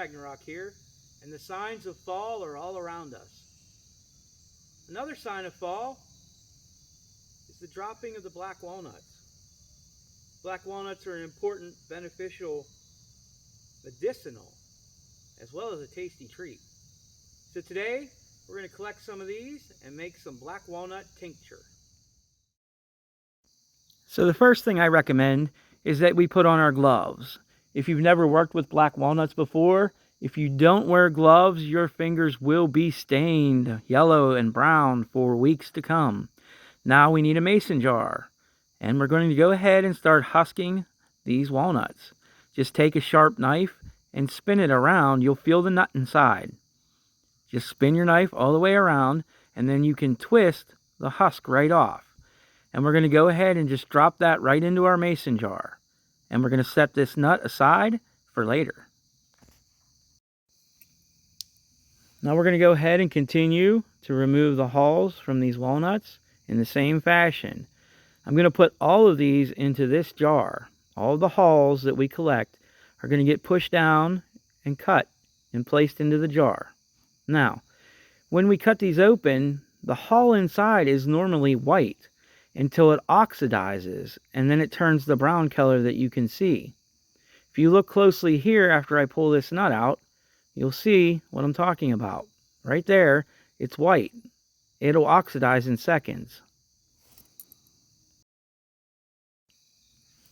Ragnarok here, and the signs of fall are all around us. Another sign of fall is the dropping of the black walnuts. Black walnuts are an important, beneficial, medicinal, as well as a tasty treat. So today, we're going to collect some of these and make some black walnut tincture. So the first thing I recommend is that we put on our gloves. If you've never worked with black walnuts before, if you don't wear gloves, your fingers will be stained yellow and brown for weeks to come. Now we need a mason jar, and we're going to go ahead and start husking these walnuts. Just take a sharp knife and spin it around. You'll feel the nut inside. Just spin your knife all the way around, and then you can twist the husk right off. And we're going to go ahead and just drop that right into our mason jar. And we're going to set this nut aside for later. Now we're going to go ahead and continue to remove the hulls from these walnuts in the same fashion. I'm going to put all of these into this jar. All the hulls that we collect are going to get pushed down and cut and placed into the jar. Now, when we cut these open, the hull inside is normally white until it oxidizes, and then it turns the brown color that you can see. If you look closely here after I pull this nut out, you'll see what I'm talking about. Right there, it's white. It'll oxidize in seconds.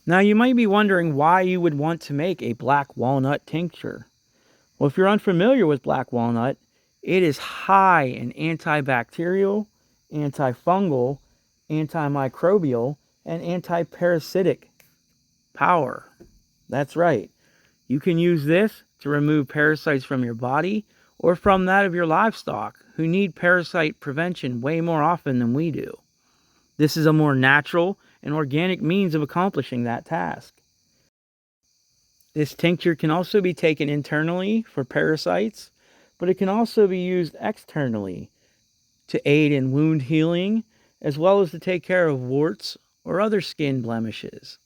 Now you might be wondering why you would want to make a black walnut tincture. Well, if you're unfamiliar with black walnut, it is high in antibacterial, antifungal, antimicrobial, and antiparasitic power. That's right. You can use this to remove parasites from your body or from that of your livestock who need parasite prevention way more often than we do. This is a more natural and organic means of accomplishing that task. This tincture can also be taken internally for parasites, but it can also be used externally to aid in wound healing, as well as to take care of warts or other skin blemishes.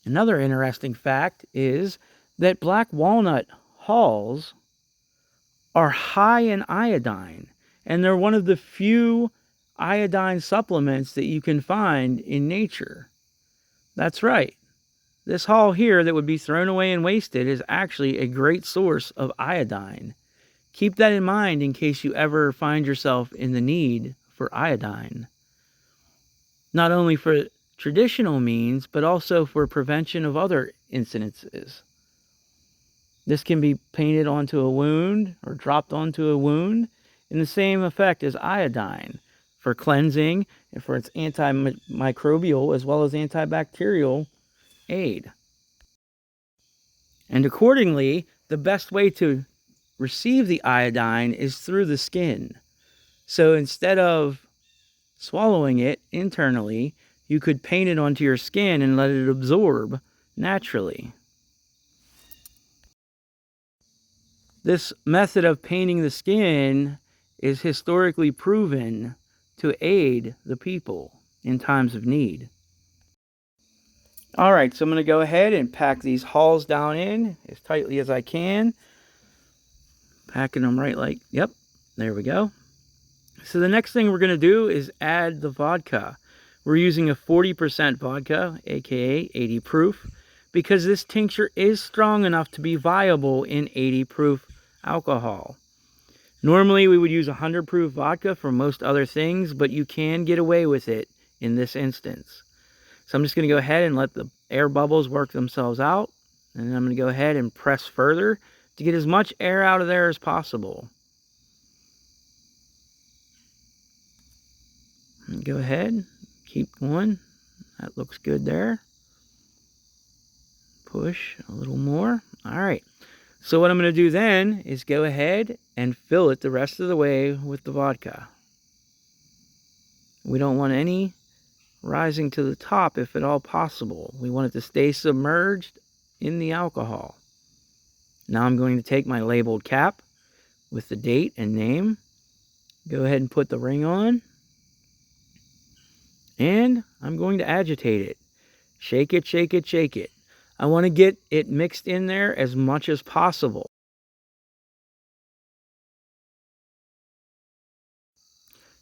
Another interesting fact is that black walnut hulls are high in iodine, and they're one of the few iodine supplements that you can find in nature. That's right. This hull here that would be thrown away and wasted is actually a great source of iodine. Keep that in mind in case you ever find yourself in the need for iodine. Not only for traditional means, but also for prevention of other incidences. This can be painted onto a wound or dropped onto a wound in the same effect as iodine for cleansing and for its antimicrobial as well as antibacterial aid. And accordingly, the best way to receive the iodine is through the skin. So instead of swallowing it internally, you could paint it onto your skin and let it absorb naturally. This method of painting the skin is historically proven to aid the people in times of need. Alright, so I'm going to go ahead and pack these hulls down in as tightly as I can. Packing them right like, yep, there we go. So the next thing we're going to do is add the vodka. We're using a 40% vodka, aka 80 proof, because this tincture is strong enough to be viable in 80 proof alcohol. Normally we would use 100 proof vodka for most other things, but you can get away with it in this instance. So I'm just going to go ahead and let the air bubbles work themselves out, and then I'm going to go ahead and press further to get as much air out of there as possible. And go ahead, keep going. That looks good there. Push a little more. All right. So what I'm going to do then is go ahead and fill it the rest of the way with the vodka. We don't want any rising to the top if at all possible. We want it to stay submerged in the alcohol. Now I'm going to take my labeled cap with the date and name. Go ahead and put the ring on. And I'm going to agitate it. Shake it, shake it, shake it. I want to get it mixed in there as much as possible.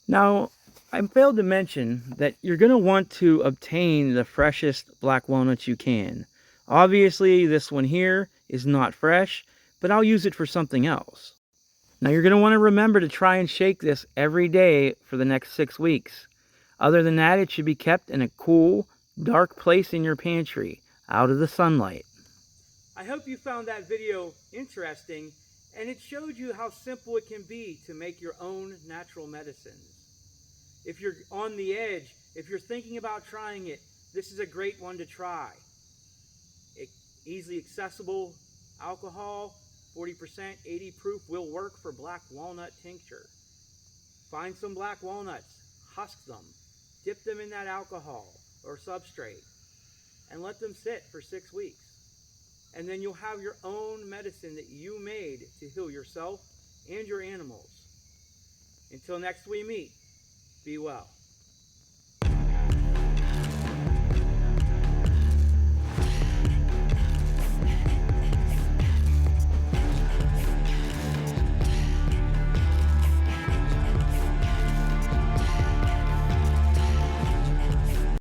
Now, I failed to mention that you're going to want to obtain the freshest black walnuts you can. Obviously, this one here is not fresh, but I'll use it for something else. Now, you're going to want to remember to try and shake this every day for the next 6 weeks. Other than that, it should be kept in a cool, dark place in your pantry, out of the sunlight. I hope you found that video interesting, and it showed you how simple it can be to make your own natural medicines. If you're on the edge, if you're thinking about trying it, this is a great one to try. Easily accessible alcohol, 40%, 80 proof, will work for black walnut tincture. Find some black walnuts, husk them, dip them in that alcohol or substrate, and let them sit for 6 weeks. And then you'll have your own medicine that you made to heal yourself and your animals. Until next we meet, be well.